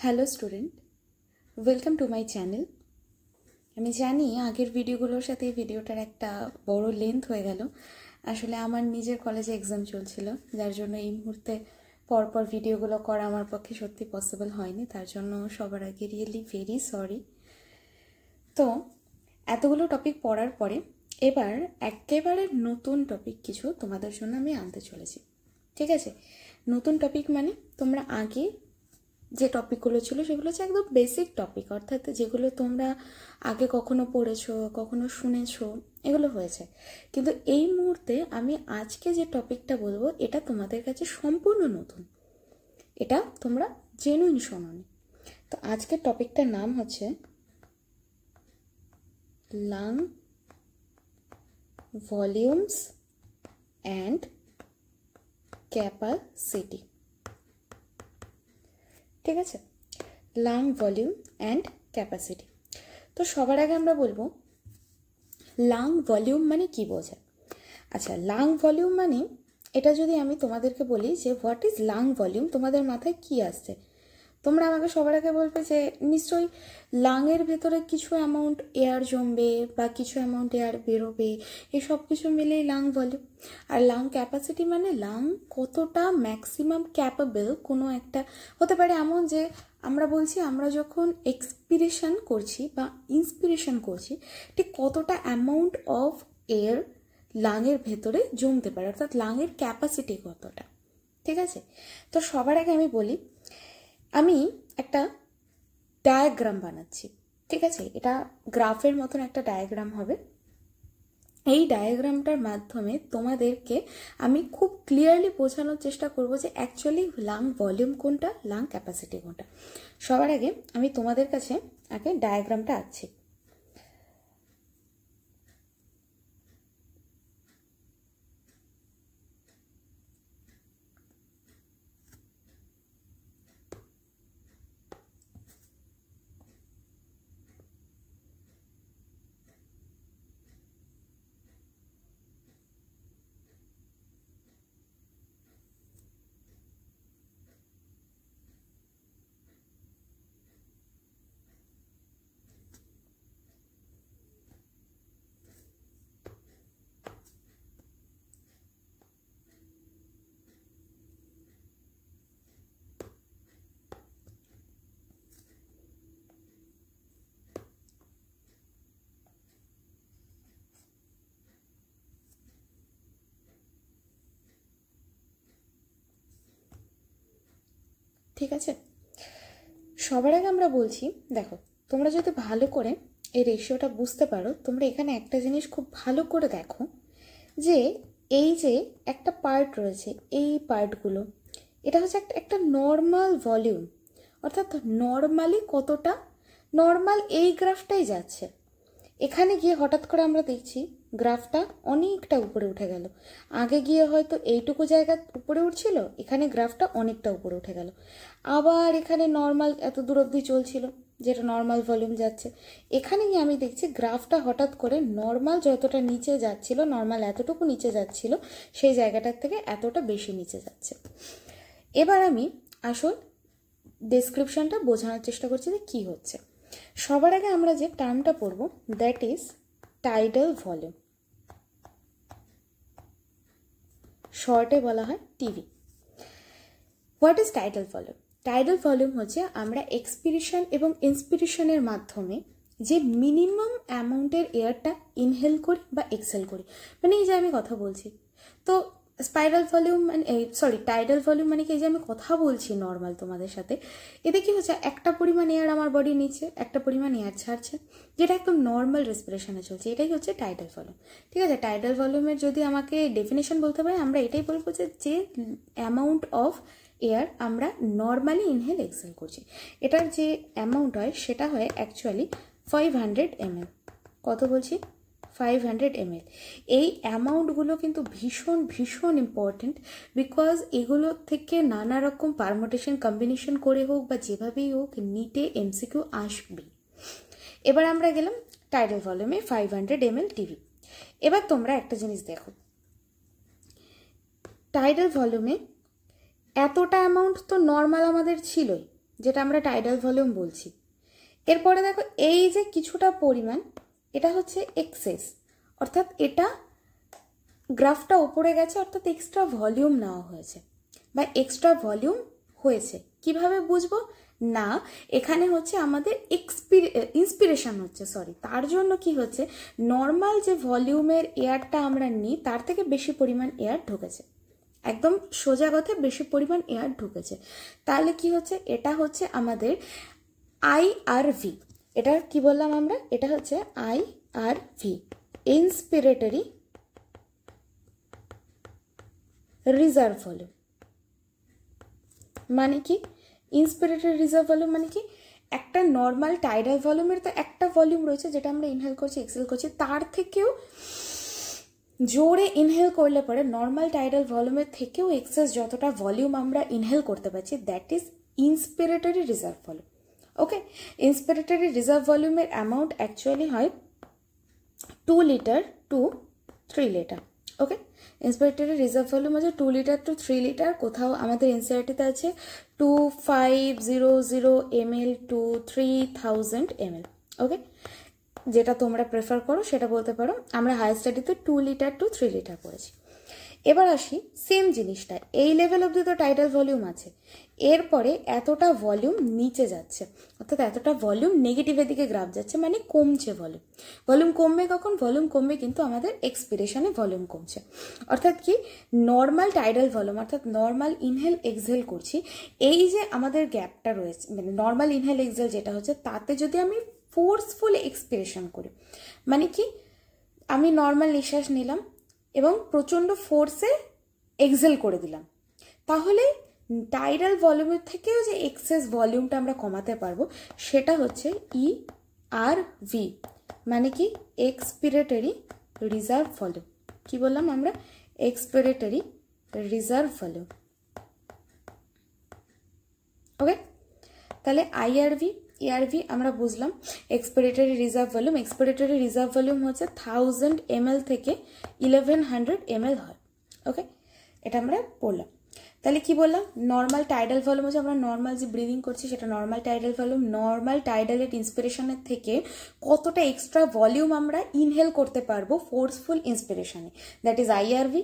Hello student, welcome to my channel. আমি জানি আগের ভিডিওগুলোর সাথে এই ভিডিওটার একটা বড় লেন্থ হয়ে গেল। আসলে আমার নিজের কলেজে এক্সাম চলছিল, যার জন্য এই মুহূর্তে পরপর ভিডিওগুলো করা আমার পক্ষে সত্যি পসিবল হয়নি। তার জন্য সবার আগে রিয়েলি ভেরি সরি। তো এতগুলো টপিক পড়ার পরে এবার একেবারে নতুন টপিক কিছু তোমাদের জন্য আমি আনতে চলেছি। ঠিক আছে, নতুন টপিক মানে তোমরা আগে যে টপিকগুলো ছিল সেগুলো হচ্ছে একদম বেসিক টপিক, অর্থাৎ যেগুলো তোমরা আগে কখনো পড়েছো, কখনো শুনেছো, এগুলো হয়েছে। কিন্তু এই মুহূর্তে আমি আজকে যে টপিকটা বলবো এটা তোমাদের কাছে সম্পূর্ণ নতুন, এটা তোমরা জেনুইন শোনোনি। তো আজকের টপিকটার নাম হচ্ছে লাং ভলিউমস অ্যান্ড ক্যাপাসিটি। ঠিক আছে, লাং ভলিউম অ্যান্ড ক্যাপাসিটি। তো সবার আগে আমরা বলবো লাং ভলিউম মানে কি বোঝায়। আচ্ছা, লাং ভলিউম মানে এটা যদি আমি তোমাদেরকে বলি যে হোয়াট ইজ লাং ভলিউম, তোমাদের মাথায় কি আসছে? তোমরা আমাকে সবার আগে বলবে যে নিশ্চয়ই লাংয়ের ভেতরে কিছু অ্যামাউন্ট এয়ার জমবে বা কিছু অ্যামাউন্ট এয়ার বেরোবে, এসব কিছু মিলেই লাং ভলিউম। আর লাং ক্যাপাসিটি মানে লাং কতটা ম্যাক্সিমাম ক্যাপাবল কোনো একটা হতে পারে, এমন যে আমরা বলছি আমরা যখন এক্সপিরেশন করছি বা ইন্সপিরেশন করছি ঠিক কতটা অ্যামাউন্ট অফ এয়ার লাংয়ের ভেতরে জমতে পারে, অর্থাৎ লাংয়ের ক্যাপাসিটি কতটা। ঠিক আছে, তো সবার আগে আমি বলি, আমি একটা ডায়াগ্রাম বানাচ্ছি। ঠিক আছে, এটা গ্রাফের মতন একটা ডায়াগ্রাম হবে। এই ডায়াগ্রামটার মাধ্যমে তোমাদেরকে আমি খুব ক্লিয়ারলি বোঝানোর চেষ্টা করব যে অ্যাকচুয়ালি লাং ভলিউম কোনটা, লাং ক্যাপাসিটি কোনটা। সবার আগে আমি তোমাদের কাছে আগে ডায়াগ্রামটা আঁকছি। ঠিক আছে, সবার আগে আমরা বলছি, দেখো তোমরা যদি ভালো করে এই রেশিওটা বুঝতে পারো, তোমরা এখানে একটা জিনিস খুব ভালো করে দেখো যে এই যে একটা পার্ট রয়েছে, এই পার্টগুলো এটা হচ্ছে একটা নর্মাল ভলিউম, অর্থাৎ নর্মালি কতটা নর্মাল এই গ্রাফটাই যাচ্ছে। এখানে গিয়ে হঠাৎ করে আমরা দেখছি গ্রাফটা অনেকটা উপরে উঠে গেল। আগে গিয়ে হয়তো এইটুকু জায়গা উপরে উঠছিল, এখানে গ্রাফটা অনেকটা উপরে উঠে গেল। আবার এখানে নর্মাল এত দূর অবধি চলছিল, যেটা নর্মাল ভলিউম যাচ্ছে। এখানে গিয়ে আমি দেখছি গ্রাফটা হঠাৎ করে নর্মাল যতটা নিচে যাচ্ছিল, নর্মাল এতটুকু নিচে যাচ্ছিল, সেই জায়গাটার থেকে এতটা বেশি নিচে যাচ্ছে। এবার আমি আসল ডেসক্রিপশনটা বোঝানোর চেষ্টা করছি যে কী হচ্ছে। সবার আগে আমরা যে টার্মটা পড়ব দ্যাট ইজ টাইডাল ভলিউম, শর্টে বলা হয় TV. What is tidal volume? Tidal volume হচ্ছে আমরা এক্সপিরেশন এবং ইন্সপিরেশনের মাধ্যমে যে মিনিমাম অ্যামাউন্টের এয়ারটা ইনহেল করি বা এক্সহেল করি, মানে এই যে আমি কথা বলছি। তো স্পাইরাল ভলিউম মানে টাইডাল ভলিউম মানে কি, এই যে আমি কথা বলছি নর্মাল তোমাদের সাথে, এতে কি হচ্ছে একটা পরিমাণ এয়ার আমার বডির নিচে, একটা পরিমাণ এয়ার ছাড়ছে, যেটা একদম নর্মাল রেসপিরেশনে চলছে, এটাই হচ্ছে টাইডাল ভলিউম। ঠিক আছে, টাইডাল ভলিউমের যদি আমাকে ডেফিনেশন বলতে পারি, আমরা এটাই বলবো যে অ্যামাউন্ট অফ এয়ার আমরা নর্মালি ইনহেল এক্সহেল করছি, এটার যে অ্যামাউন্ট হয় সেটা হয় অ্যাকচুয়ালি 500 ml। কত বলছি? 500 ml। এই অ্যামাউন্টগুলো কিন্তু ভীষণ ভীষণ ইম্পর্টেন্ট, বিকজ এগুলো থেকে নানা রকম পারমোটেশন কম্বিনেশন করে হোক বা যেভাবেই হোক নিটে এমসিকিউ আসবে। এবার আমরা গেলাম টাইডাল ভলিউমে 500 ml টিভি। এবার তোমরা একটা জিনিস দেখো, টাইডাল ভলিউমে এতটা অ্যামাউন্ট তো নর্মাল আমাদের ছিলই, যেটা আমরা টাইডাল ভলিউম বলছি। এরপরে দেখো এই যে কিছুটা পরিমাণ, এটা হচ্ছে এক্সেস, অর্থাৎ এটা গ্রাফটা উপরে গেছে, অর্থাৎ এক্সট্রা ভলিউম নেওয়া হয়েছে বা এক্সট্রা ভলিউম হয়েছে। কিভাবে বুঝবো? না, এখানে হচ্ছে আমাদের ইন্সপিরেশন হচ্ছে, তার জন্য কি হচ্ছে, নর্মাল যে ভলিউমের এয়ারটা আমরা নিই তার থেকে বেশি পরিমাণ এয়ার ঢুকেছে, একদম সোজা কথা বেশি পরিমাণ এয়ার ঢুকেছে। তাহলে কি হচ্ছে, এটা হচ্ছে আমাদের IRV। এটার কি বললাম আমরা? এটা হচ্ছে IRV, ইন্সপিরেটরি রিজার্ভ ভলিউম। মানে কি ইন্সপিরেটরি রিজার্ভ ভলিউম? মানে কি, একটা নর্মাল টাইডাল ভলিউমের তো একটা ভলিউম রয়েছে যেটা আমরা ইনহেল করছি, এক্সহেল করছি, তার থেকেও জোরে ইনহেল করলে পরে নর্মাল টাইডাল ভলিউমের থেকেও এক্সেস যতটা ভলিউম আমরা ইনহেল করতে পারছি, that is inspiratory reserve volume. Okay, inspiratory reserve ভলিউমের অ্যামাউন্ট অ্যাকচুয়ালি হয় 2 litre to 3 litre. Okay, inspiratory reserve volume আছে 2 লিটার টু 3 লিটার। কোথাও আমাদের এনসিইআরটিতে আছে 2500 ml টু 3000 ml। ওকে, যেটা তোমরা প্রেফার করো সেটা বলতে পারো। আমরা হায়ার স্টাডিতে 2 লিটার টু 3 লিটার পড়েছি। এবার আসি সেম জিনিসটা, এই লেভেল অবধি তো টাইডাল ভলিউম আছে, এরপরে এতটা ভলিউম নিচে যাচ্ছে, অর্থাৎ এতটা ভলিউম নেগেটিভের দিকে গ্রাফ যাচ্ছে, মানে কমছে ভলিউম। ভলিউম কমবে কখন? ভলিউম কমবে কিন্তু আমাদের এক্সপিরেশনে ভলিউম কমছে। অর্থাৎ কি, নর্মাল টাইডাল ভলিউম অর্থাৎ নর্মাল ইনহেল এক্সহেল করছি, এই যে আমাদের গ্যাপটা রয়েছে, মানে নর্মাল ইনহেল এক্সহেল যেটা হচ্ছে, তাতে যদি আমি ফোর্সফুল এক্সপিরেশন করি, মানে কি, আমি নর্মাল নিঃশ্বাস নিলাম এবং প্রচণ্ড ফোর্সে এক্সহেল করে দিলাম, তাহলে টাইডাল ভলিউমের থেকেও যে এক্সেস ভলিউমটা আমরা কমাতে পারবো সেটা হচ্ছে ERV, মানে কি এক্সপিরেটরি রিজার্ভ ভলিউম। কি বললাম আমরা? Expiratory reserve volume. ওকে, তাহলে IRV ERV আমরা বুঝলাম। Expiratory reserve volume, expiratory reserve volume হচ্ছে 1000 ml থেকে 1100 ml হয়। ওকে, এটা আমরা পড়লাম। তাহলে কি বললাম, নর্মাল টাইডাল ভলিউম হচ্ছে আমরা নর্মাল যে ব্রিদিং করছি সেটা নর্মাল টাইডাল ভলিউম। নর্মাল টাইডালের ইন্সপিরেশনের থেকে কতটা এক্সট্রা ভলিউম আমরা ইনহেল করতে পারবো ফোর্সফুল ইন্সপিরেশনে, দ্যাট ইজ IRV।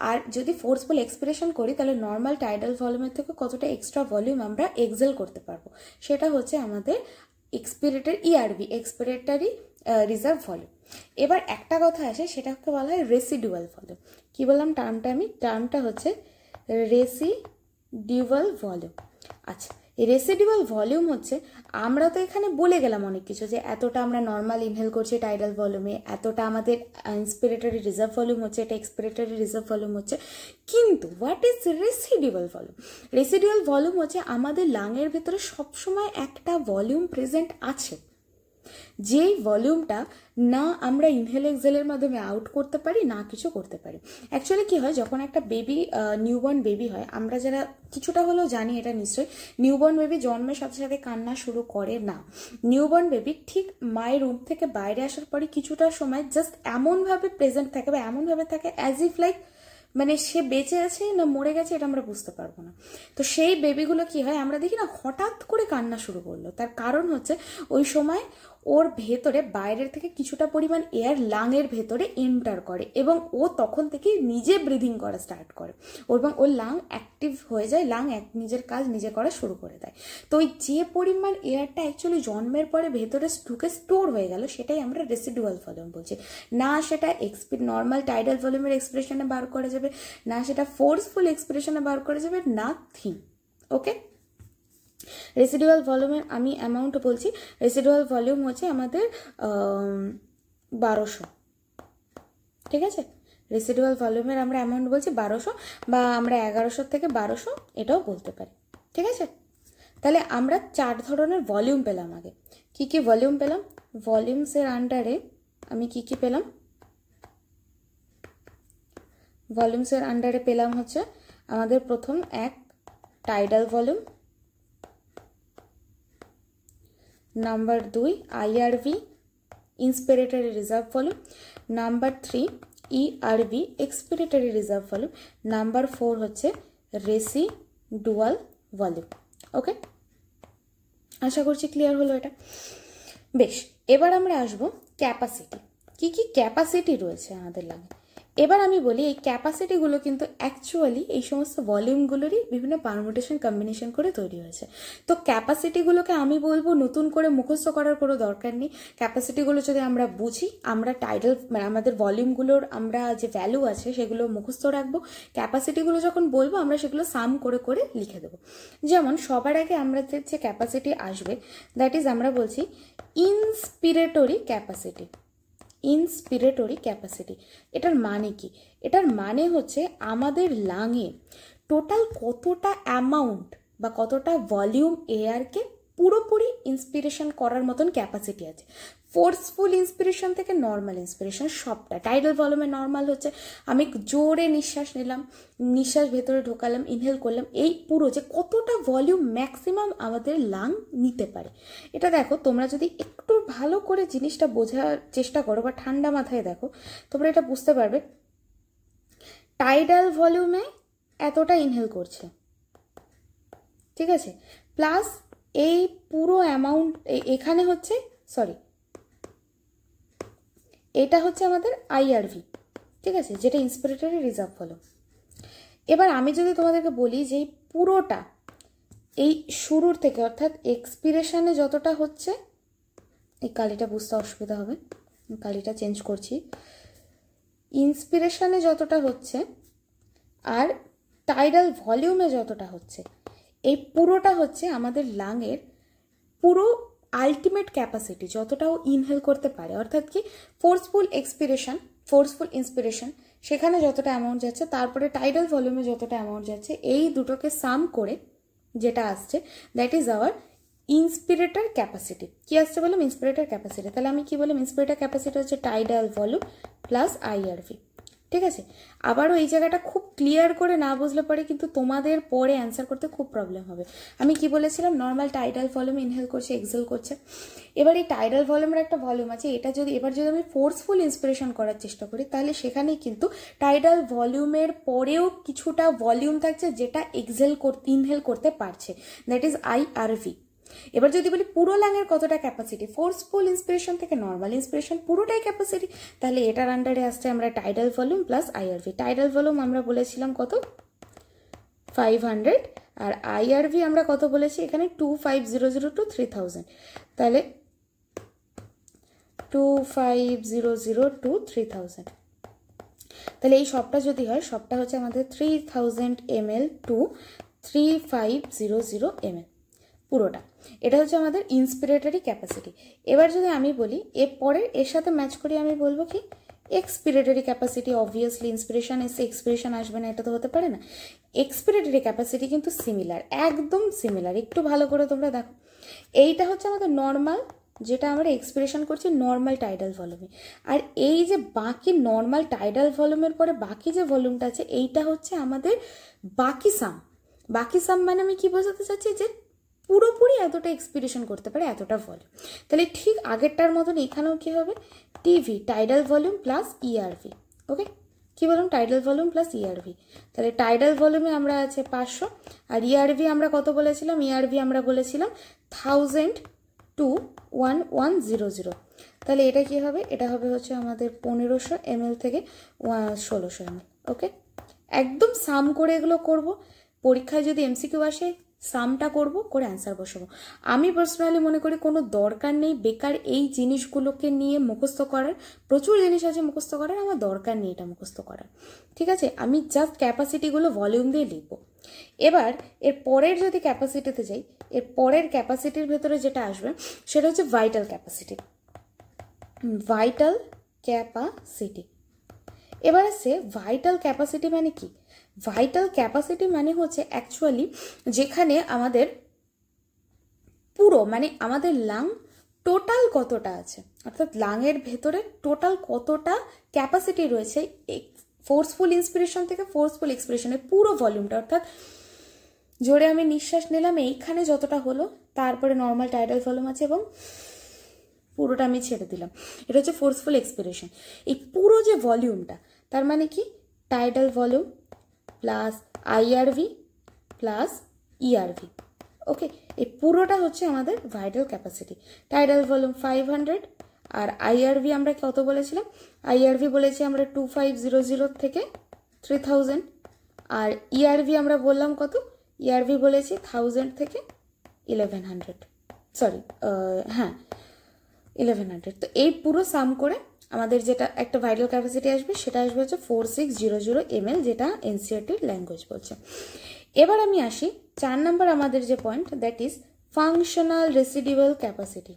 আর যদি ফোর্সফুল এক্সপিরেশন করি তাহলে নর্মাল টাইডাল ভলিউমের থেকে কতটা এক্সট্রা ভলিউম আমরা এক্সহেল করতে পারবো, সেটা হচ্ছে আমাদের expiratory ERV, expiratory reserve volume. এবার একটা কথা আসে, সেটাকে বলা হয় রেসিডুয়াল ভলিউম। কি বললাম টার্মটা? টার্মটা হচ্ছে রেসিডুয়াল ভলিউম। আচ্ছা, এই রেসিডুয়াল ভলিউম হচ্ছে, আমরা তো এখানে বলে গেলাম অনেক কিছু, যে এতটা আমরা নর্মাল ইনহেল করছি টাইডাল ভলিউমে, এতটা আমাদের ইন্সপিরেটরি রিজার্ভ ভলিউম হচ্ছে, এটা এক্সপিরেটরি রিজার্ভ ভলিউম হচ্ছে। কিন্তু what is residual volume? Residual volume হচ্ছে আমাদের লাংয়ের ভেতরে সবসময় একটা ভলিউম প্রেজেন্ট আছে, যেই ভলিউমটা না আমরা ইনহেল এক্সহেলের মাধ্যমে আউট করতে পারি, না কিছু করতে পারি। অ্যাকচুয়ালি কি হয়, যখন একটা বেবি নিউবর্ন বেবি হয়, আমরা যারা কিছুটা হলেও জানি এটা নিশ্চয়ই, নিউবর্ন বেবি জন্মের সাথে সাথে কান্না শুরু করে না। নিউবর্ন বেবি ঠিক মায়ের রুম থেকে বাইরে আসার পরে কিছুটা সময় জাস্ট এমনভাবে প্রেজেন্ট থাকে বা এমনভাবে থাকে অ্যাজ ইফ লাইক, মানে সে বেঁচে আছে না মরে গেছে এটা আমরা বুঝতে পারবো না। তো সেই বেবিগুলো কি হয়, আমরা দেখি না হঠাৎ করে কান্না শুরু করলো, তার কারণ হচ্ছে ওই সময় ওর ভেতরে বাইরের থেকে কিছুটা পরিমাণ এয়ার লাংয়ের ভেতরে এন্টার করে এবং ও তখন থেকে নিজে ব্রিদিং করা স্টার্ট করে, এবং ওর লাং অ্যাক্টিভ হয়ে যায়, লাং নিজের কাজ নিজে করা শুরু করে দেয়। তো ওই যে পরিমাণ এয়ারটা অ্যাকচুয়ালি জন্মের পরে ভেতরে ঢুকে স্টোর হয়ে গেল, সেটাই আমরা রেসিডুয়াল ভলিউম বলছি। না সেটা নর্মাল টাইডাল ভলিউমের এক্সপ্রেশনে বার করা যাবে, না সেটা ফোর্সফুল এক্সপ্রেশনে বার করা যাবে, নাথিং। ওকে, রেসিডুয়াল ভলিউমের আমি অ্যামাউন্ট বলছি। রেসিডুয়াল ভলিউম হচ্ছে আমাদের 1200। ঠিক আছে, রেসিডুয়াল ভলিউমের আমরা অ্যামাউন্ট বলছি 1200, বা আমরা 1100 থেকে 1200 এটাও বলতে পারি। ঠিক আছে, তাহলে আমরা 4 ধরনের ভলিউম পেলাম। আগে কি কি ভলিউম পেলাম? ভলিউমসের আন্ডারে আমি কি কি পেলাম? ভলিউমসের আন্ডারে পেলাম হচ্ছে আমাদের প্রথম এক tidal volume, number 2 IRV inspiratory reserve volume, number 3 ERV expiratory reserve volume, number 4 হচ্ছে রেসিডুয়াল ভলিউম। ওকে, আশা করছি ক্লিয়ার হলো এটা। বেশ, এবার আমরা আসবো ক্যাপাসিটি। কি কি ক্যাপাসিটি রয়েছে আমাদের লাঙে। এবার আমি বলি এই ক্যাপাসিটিগুলো কিন্তু অ্যাকচুয়ালি এই সমস্ত ভলিউমগুলোরই বিভিন্ন পারমুটেশন কম্বিনেশন করে তৈরি হয়েছে। তো ক্যাপাসিটিগুলোকে আমি বলবো নতুন করে মুখস্থ করার কোনো দরকার নেই। ক্যাপাসিটিগুলো যদি আমরা বুঝি, আমরা টাইডাল মানে আমাদের ভলিউমগুলোর আমরা যে ভ্যালু আছে সেগুলো মুখস্থ রাখবো। ক্যাপাসিটিগুলো যখন বলবো আমরা সেগুলো সাম করে করে লিখে দেবো। যেমন সবার আগে আমাদের যে ক্যাপাসিটি আসবে দ্যাট ইজ আমরা বলছি ইনস্পিরেটরি ক্যাপাসিটি। ইনস্পিরেটরি ক্যাপাসিটি এটার মানে কি? এটার মানে হচ্ছে আমাদের লাংয়ে টোটাল কতটা অ্যামাউন্ট বা কতটা ভলিউম এয়ারকে পুরোপুরি ইন্সপিরেশন করার মতন ক্যাপাসিটি আছে। ফোর্সফুল ইন্সপিরেশন থেকে নর্মাল ইন্সপিরেশন সবটা। টাইডাল ভলিউমে নর্মাল হচ্ছে আমি জোরে নিঃশ্বাস নিলাম, নিঃশ্বাস ভেতরে ঢোকালাম, ইনহেল করলাম, এই পুরো যে কতটা ভলিউম ম্যাক্সিমাম আমাদের লাং নিতে পারে। এটা দেখো তোমরা যদি একটু ভালো করে জিনিসটা বোঝার চেষ্টা করো বা ঠান্ডা মাথায় দেখো, তোমরা এটা বুঝতে পারবে। টাইডাল ভলিউমে এতটা ইনহেল করছে, ঠিক আছে, প্লাস এই পুরো অ্যামাউন্ট এখানে হচ্ছে এটা হচ্ছে আমাদের আইআরভি, ঠিক আছে, যেটা ইন্সপিরেটরি রিজার্ভ ভলিউম। এবার আমি যদি তোমাদেরকে বলি যে এই পুরোটা এই শুরুর থেকে অর্থাৎ এক্সপিরেশনে যতটা হচ্ছে, এই কালিটা বুঝতে অসুবিধা হবে, কালিটা চেঞ্জ করছি, ইন্সপিরেশনে যতটা হচ্ছে আর টাইডাল ভলিউমে যতটা হচ্ছে, এই পুরোটা হচ্ছে আমাদের লাংয়ের পুরো আলটিমেট ক্যাপাসিটি, যতটাও ইনহেল করতে পারে। অর্থাৎ কি ফোর্সফুল এক্সপিরেশন, ফোর্সফুল ইন্সপিরেশন সেখানে যতটা অ্যামাউন্ট যাচ্ছে, তারপরে টাইডাল ভলিউমে যতটা অ্যামাউন্ট যাচ্ছে, এই দুটোকে সাম করে যেটা আসছে দ্যাট ইজ আওয়ার ইন্সপিরেটর ক্যাপাসিটি। কি আসছে বললাম? ইন্সপিরেটর ক্যাপাসিটি। তাহলে আমি কি বললাম? ইন্সপিরেটর ক্যাপাসিটি হচ্ছে টাইডাল ভলিউম প্লাস আইআরভি, ঠিক আছে। আবারও এই জায়গাটা খুব ক্লিয়ার করে না বুঝলে পরে কিন্তু তোমাদের পরে অ্যান্সার করতে খুব প্রবলেম হবে। আমি কি বলেছিলাম? নর্মাল টাইডাল ভলিউম ইনহেল করছে, এক্সেল করছে। এবার এই টাইডাল ভলিউমের একটা ভলিউম আছে, এটা যদি এবার যদি আমি ফোর্সফুল ইন্সপিরেশন করার চেষ্টা করি তাহলে সেখানে কিন্তু টাইডাল ভলিউমের পরেও কিছুটা ভলিউম থাকছে যেটা ইনহেল করতে পারছে, দ্যাট ইজ আইআরভি। এবার যদি বলি পুরো লাংয়ের কতটা ক্যাপাসিটি, ফোর্সফুল ইন্সপিরেশন থেকে নর্মাল ইন্সপিরেশন পুরোটাই ক্যাপাসিটি, তাহলে এটার আন্ডারে আসছে আমরা tidal volume plus IRV. Tidal volume আমরা বলেছিলাম কত? 500, আর আইআরভি আমরা কত বলেছি এখানে? 2500 to 3000। তাহলে 2500 to 3000, তাহলে এই সবটা যদি হয়, সবটা হচ্ছে আমাদের 3000 ml to 3500 ml পুরোটা। এটা হচ্ছে আমাদের ইন্সপিরেটরি ক্যাপাসিটি। এবার যদি আমি বলি এর সাথে ম্যাচ করি, আমি বলবো কি এক্সপিরেটরি ক্যাপাসিটি। অবভিয়াসলি ইন্সপিরেশন এসে এক্সপিরেশন আসবে না, এটা তো হতে পারে না। এক্সপিরেটরি ক্যাপাসিটি কিন্তু সিমিলার, একদম সিমিলার। একটু ভালো করে তোমরা দেখো, এইটা হচ্ছে আমাদের নর্মাল, যেটা আমরা এক্সপিরেশন করছি নর্মাল টাইডাল ভলিউমে, আর এই যে বাকি নর্মাল টাইডাল ভলিউমের পরে বাকি যে ভলিউমটা আছে এইটা হচ্ছে আমাদের বাকি সাম। বাকি সাম মানে আমি কি বোঝাতে চাচ্ছি? যে পুরোপুরি এতটা এক্সপিরেশন করতে পারে, এতটা ভলিউম। তাহলে ঠিক আগেরটার মতন এখানেও কি হবে? TV tidal volume plus ERV. Okay, কি বললাম? Tidal volume plus ERV. তাহলে টাইডাল ভলিউমে আমরা আছে 500, আর ইআরভি আমরা কত বলেছিলাম? ইআরভি আমরা বলেছিলাম 1000 to 1100। তাহলে এটা কি হবে? এটা হবে হচ্ছে আমাদের 1500 ml থেকে 1600 ml। ওকে, একদম সাম করে এগুলো করব। পরীক্ষায় যদি এমসিকিউ আসে সামটা করব, করে অ্যান্সার বসাবো। আমি পার্সোনালি মনে করি কোনো দরকার নেই বেকার এই জিনিসগুলোকে নিয়ে মুখস্থ করার। প্রচুর জিনিস আছে মুখস্থ করার, আমার দরকার নেই এটা মুখস্থ করার, ঠিক আছে। আমি জাস্ট ক্যাপাসিটিগুলো ভলিউম দিয়ে লিখব। এবার এর পরের যদি ক্যাপাসিটিতে যাই, এর পরের ক্যাপাসিটির ভেতরে যেটা আসবে সেটা হচ্ছে ভাইটাল ক্যাপাসিটি। Vital capacity. এবার আসছে ভাইটাল ক্যাপাসিটি মানে কি? ভাইটাল ক্যাপাসিটি মানে হচ্ছে অ্যাকচুয়ালি যেখানে আমাদের পুরো মানে আমাদের লাং টোটাল কতটা আছে, অর্থাৎ লাংয়ের ভেতরে টোটাল কতটা ক্যাপাসিটি রয়েছে ফোর্সফুল ইন্সপিরেশন থেকে ফোর্সফুল এক্সপিরেশনের পুরো ভলিউমটা। অর্থাৎ জোরে আমি নিঃশ্বাস নিলাম, এইখানে যতটা হলো, তারপরে নর্মাল টাইডাল ভলিউম আছে এবং পুরোটা আমি ছেড়ে দিলাম, এটা হচ্ছে ফোর্সফুল এক্সপিরেশন। এই পুরো যে ভলিউমটা, তার মানে কি tidal volume plus IRV plus ERV. Okay, এই পুরোটা হচ্ছে আমাদের ভাইটাল ক্যাপাসিটি। টাইডাল ভলিউম 500, আর আইআরভি আমরা কত বলেছিলাম? আইআরভি বলেছি আমরা 2500 থেকে 3000, আর ইআরভি আমরা বললাম কত? ইআরভি বলেছি 1000 থেকে 1100, সরি হ্যাঁ 1100। তো এই পুরো সাম করে আমাদের যেটা একটা ভাইটাল ক্যাপাসিটি আসবে সেটা আসবে হচ্ছে 4600 ml, যেটা এনসিইআরটির ল্যাঙ্গুয়েজ বলছে। এবার আমি আসি 4 নম্বর আমাদের যে point, that is functional residual capacity.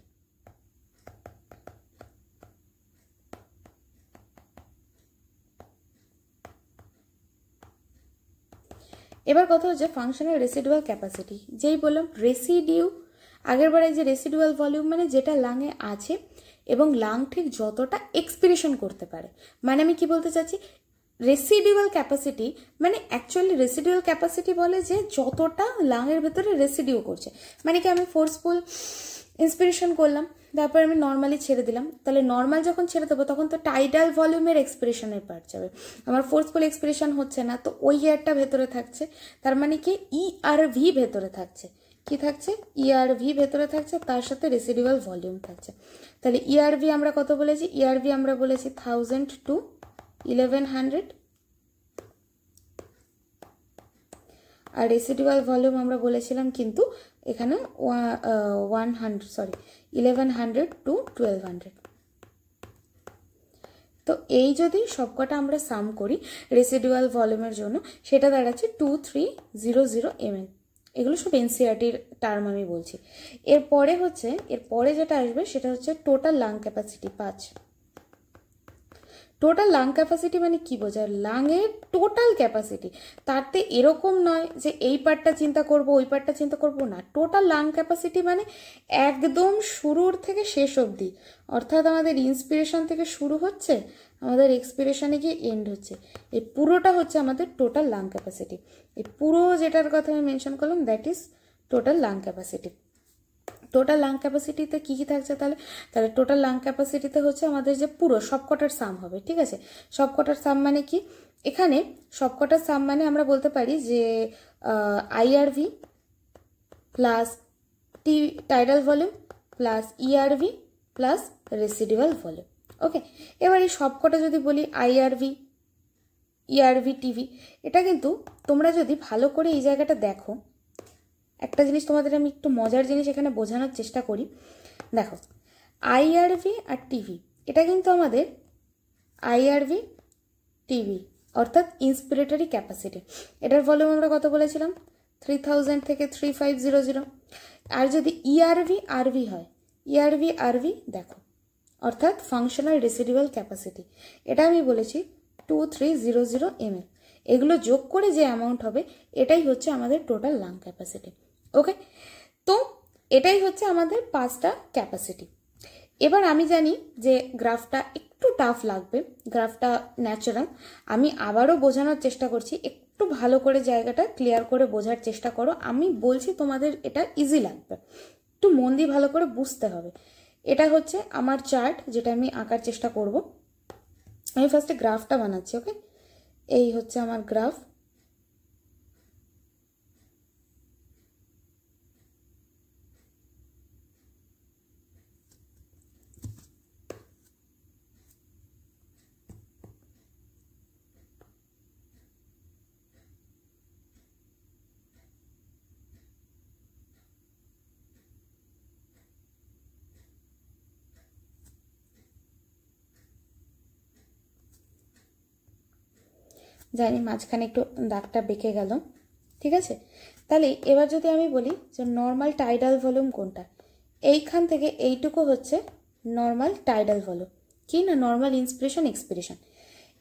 এবার কথা হচ্ছে ফাংশনাল রেসিডুয়াল ক্যাপাসিটি। যেই বললাম রেসিডিউ, আগের বারে যে রেসিডুয়াল ভলিউম মানে যেটা লাংয়ে আছে এবং লাং ঠিক যতটা এক্সপিরেশন করতে পারে। মানে আমি কি বলতে চাচ্ছি, রেসিডিউয়াল ক্যাপাসিটি মানে অ্যাকচুয়ালি রেসিডিউয়াল ক্যাপাসিটি বলে যে যতটা লাংয়ের ভেতরে রেসিডিউ করছে। মানে কি আমি ফোর্সফুল ইন্সপিরেশন করলাম, তারপর আমি নর্মালি ছেড়ে দিলাম, তাহলে নর্মাল যখন ছেড়ে দেবো তখন তো টাইডাল ভলিউমের এক্সপিরেশনের পার্ট যাবে, আমার ফোর্সফুল এক্সপিরেশন হচ্ছে না, তো ওই এয়ারটা ভেতরে থাকছে, তার মানে কি ইআরভি ভেতরে থাকছে। কি থাকছে? ইআরভি ভেতরে থাকছে, তার সাথে রেসিডিউয়াল ভলিউম থাকছে। তাহলে ইআরভি আমরা কত বলেছি? ইআরভি আমরা বলেছি 1000 to 1100, আর রেসিডুয়াল ভলিউম আমরা বলেছিলাম কিন্তু এখানে 1100 to 1200। তো এই যদি সবকটা আমরা সাম করি রেসিডুয়াল ভলিউমের জন্য, সেটা দাঁড়াচ্ছে 2300 ml। এগুলো সব এনসিইআরটির টার্ম আমি বলছি। এরপরে যেটা আসবে সেটা হচ্ছে total lung capacity 5। Total lung capacity মানে কি বোঝায়? লাংয়ের টোটাল ক্যাপাসিটি। তাতে এরকম নয় যে এই পার্টটা চিন্তা করব ওই পার্টটা চিন্তা করব না, টোটাল লাং ক্যাপাসিটি মানে একদম শুরুর থেকে শেষ অবধি, অর্থাৎ আমাদের ইন্সপিরেশন থেকে শুরু হচ্ছে, আমাদের এক্সপিরেশনে গিয়ে এন্ড হচ্ছে, এই পুরোটা হচ্ছে আমাদের টোটাল লাং ক্যাপাসিটি। এই পুরো যেটার কথা আমি মেনশন করলাম that is total lung capacity. Total lung ক্যাপাসিটিতে কী কী থাকছে? তাহলে টোটাল লাং ক্যাপাসিটিতে হচ্ছে আমাদের যে পুরো সবকটার সাম হবে, ঠিক আছে? সবকটার সাম মানে কি? এখানে সবকটার সাম মানে আমরা বলতে পারি যে IRV plus tidal volume plus ERV plus residual volume. Okay, এবার এই সবকটা যদি বলি আইআরভি, ইআরভি, টিভি, এটা কিন্তু তোমরা যদি ভালো করে এই জায়গাটা দেখো, একটা জিনিস তোমাদের আমি একটু মজার জিনিস এখানে বোঝানোর চেষ্টা করি। দেখো আইআরভি আর টিভি, এটা কিন্তু আমাদের আইআরভি টিভি অর্থাৎ ইন্সপিরেটরি ক্যাপাসিটি। এটার ভলিউম আমরা কত বলেছিলাম? 3000 থেকে 3500। আর যদি ইআরভি আরভি হয়, ইআরভি আরভি দেখো, অর্থাৎ ফাংশনাল রেসিডুয়াল ক্যাপাসিটি, এটা আমি বলেছি 2300 ml। এগুলো যোগ করে যে অ্যামাউন্ট হবে এটাই হচ্ছে আমাদের টোটাল লাং ক্যাপাসিটি। ওকে, তো এটাই হচ্ছে আমাদের 5টা ক্যাপাসিটি। এবার আমি জানি যে গ্রাফটা একটু টাফ লাগবে, গ্রাফটা ন্যাচারাল, আমি আবারও বোঝানোর চেষ্টা করছি, একটু ভালো করে জায়গাটা ক্লিয়ার করে বোঝার চেষ্টা করো। আমি বলছি তোমাদের এটা ইজি লাগবে, একটু মন দিয়ে ভালো করে বুঝতে হবে। এটা হচ্ছে আমার চার্ট, যেটা আমি আঁকার চেষ্টা করব। আমি ফার্স্টে গ্রাফটা বানাচ্ছি। ওকে, এই হচ্ছে আমার গ্রাফ। জানি মাঝখানে একটু দাগটা বেঁকে গেল, ঠিক আছে? তাহলে এবার যদি আমি বলি যে নর্মাল টাইডাল ভলিউম কোনটা, এইখান থেকে এইটুকু হচ্ছে নর্মাল টাইডাল ভলিউম, কি না নর্মাল ইন্সপিরেশন এক্সপিরেশন।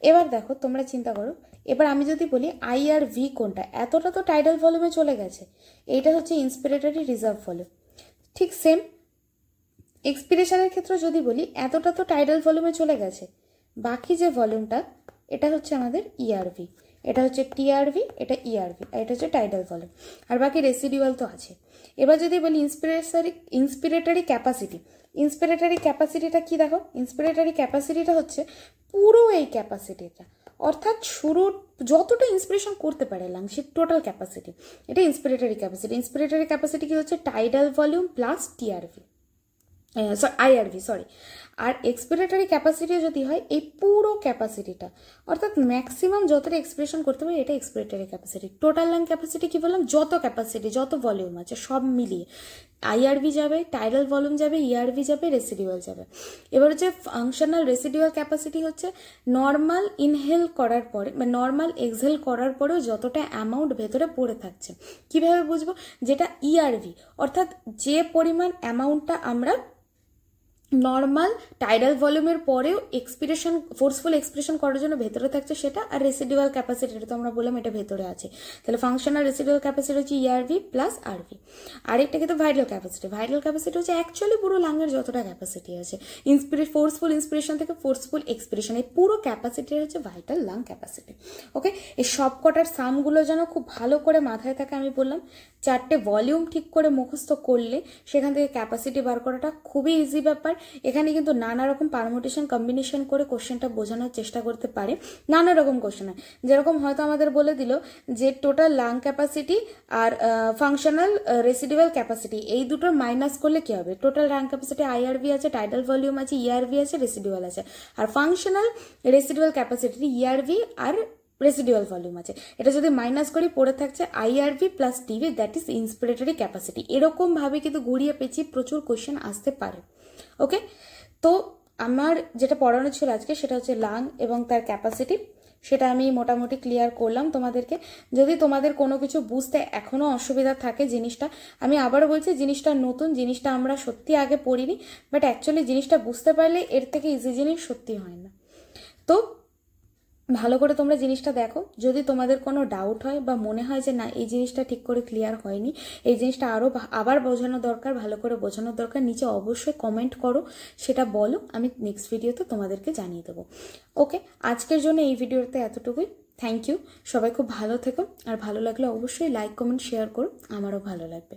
এবার দেখো তোমরা চিন্তা করো, এবার আমি যদি বলি আই আর ভি কোনটা, এতটা তো টাইডাল ভলিউমে চলে গেছে, এইটা হচ্ছে ইন্সপিরেটরি রিজার্ভ ভলিউম। ঠিক সেম এক্সপিরেশনের ক্ষেত্রে যদি বলি এতটা তো টাইডাল ভলিউমে চলে গেছে, বাকি যে ভলিউমটা এটা হচ্ছে আমাদের ইআরভি, এটা হচ্ছে টিআরভি, এটা ইআরভি, আর এটা হচ্ছে টাইডাল ভলিউম, আর বাকি রেসিডিউয়াল তো আছে। এবার যদি বলি ইন্সপিরেটরি ক্যাপাসিটি, ইন্সপিরেটরি ক্যাপাসিটিটা কি দেখো, ইন্সপিরেটরি ক্যাপাসিটিটা হচ্ছে পুরো এই ক্যাপাসিটিটা, অর্থাৎ শুরু যতটা ইন্সপিরেশন করতে পারে লাংসের টোটাল ক্যাপাসিটি, এটা ইন্সপিরেটরি ক্যাপাসিটি। ইন্সপিরেটরি ক্যাপাসিটি কি হচ্ছে tidal volume plus TRV, IRV sorry. আর এক্সপিরেটরি ক্যাপাসিটি যদি হয় এই পুরো ক্যাপাসিটিটা, অর্থাৎ ম্যাক্সিমাম যতটা এক্সপ্রেশন করতে পারে এটা expiratory capacity. Total lung capacity কি বললাম, যত ক্যাপাসিটি যত ভলিউম আছে সব মিলিয়ে আইআরভি যাবে, টাইডাল ভলিউম যাবে, ইআরভি যাবে, রেসিডিউয়াল যাবে। এবার হচ্ছে ফাংশনাল রেসিডিউয়াল ক্যাপাসিটি হচ্ছে নর্মাল ইনহেল করার পরে বা নর্মাল এক্সহেল করার পরেও যতটা অ্যামাউন্ট ভেতরে পড়ে থাকছে। কিভাবে বুঝবো, যেটা ইআরভি অর্থাৎ যে পরিমাণ অ্যামাউন্টটা আমরা নর্মাল টাইডাল ভলিউমের পরেও এক্সপিরেশন ফোর্সফুল এক্সপ্রেশন করার জন্য ভেতরে থাকছে সেটা, আর রেসিডুয়াল ক্যাপাসিটি এটা তো আমরা বললাম এটা ভেতরে আছে। তাহলে ফাংশনাল রেসিডুয়াল ক্যাপাসিটি হচ্ছে ইআরভি প্লাস আরভি। আরেকটা কিন্তু ভাইটাল ক্যাপাসিটি। ভাইটাল ক্যাপাসিটি হচ্ছে অ্যাকচুয়ালি পুরো লাংয়ের যতটা ক্যাপাসিটি আছে ফোর্সফুল ইন্সপিরেশন থেকে ফোর্সফুল এক্সপ্রেশন, এই পুরো ক্যাপাসিটি হচ্ছে ভাইটাল লাং ক্যাপাসিটি। ওকে, এই সব কটার সামগুলো যেন খুব ভালো করে মাথায় থাকে। আমি বললাম 4টে ভলিউম ঠিক করে মুখস্থ করলে সেখান থেকে ক্যাপাসিটি বার করাটা খুবই ইজি ব্যাপার। এখানে কিন্তু নানা রকম পারমুটেশন কম্বিনেশন করে কোশ্চেনটা বোঝানোর চেষ্টা করতে পারে। নানা রকম কোশ্চেন হয়, যেরকম হয়তো আমাদের বলে দিল যে টোটাল লাং ক্যাপাসিটি আর ফাংশনাল রেসিডুয়াল ক্যাপাসিটি এই দুটোর মাইনাস করলে কি হবে, টোটাল লাং ক্যাপাসিটি আইআরভি আছে, টাইডাল ভলিউম আছে, ইআরভি আছে, রেসিডুয়াল আছে, আর ফাংশনাল রেসিডুয়াল ক্যাপাসিটি ইআরভি আর রেসিডুয়াল ভলিউম আছে। এটা যদি মাইনাস করি পড়ে থাকছে IRV plus TV, that is inspiratory capacity. এরকম ভাবে কিন্তু ঘুরিয়ে পেঁচিয়ে প্রচুর কোশ্চেন আসতে পারে। ওকে, তো আমার যেটা পড়ানো ছিল আজকে সেটা হচ্ছে লাং এবং তার ক্যাপাসিটি, সেটা আমি মোটামুটি ক্লিয়ার করলাম তোমাদেরকে। যদি তোমাদের কোনো কিছু বুঝতে এখনো অসুবিধা থাকে জিনিসটা, আমি আবারও বলছি জিনিসটা নতুন, জিনিসটা আমরা সত্যি আগে পড়িনি, বাট অ্যাকচুয়ালি জিনিসটা বুঝতে পারলে এর থেকে ইজি জিনিস সত্যি হয় না। তো ভালো করে তোমরা জিনিসটা দেখো। যদি তোমাদের কোনো ডাউট হয় বা মনে হয় যে না এই জিনিসটা ঠিক করে ক্লিয়ার হয়নি, এই জিনিসটা আবার বোঝানো দরকার, ভালো করে বোঝানোর দরকার, নিচে অবশ্যই কমেন্ট করো, সেটা বলো, আমি নেক্সট ভিডিওতে তোমাদেরকে জানিয়ে দেবো। ওকে, আজকের জন্য এই ভিডিওতে এতটুকুই। থ্যাংক ইউ, সবাই খুব ভালো থেকো, আর ভালো লাগলে অবশ্যই লাইক কমেন্ট শেয়ার করো, আমারও ভালো লাগবে।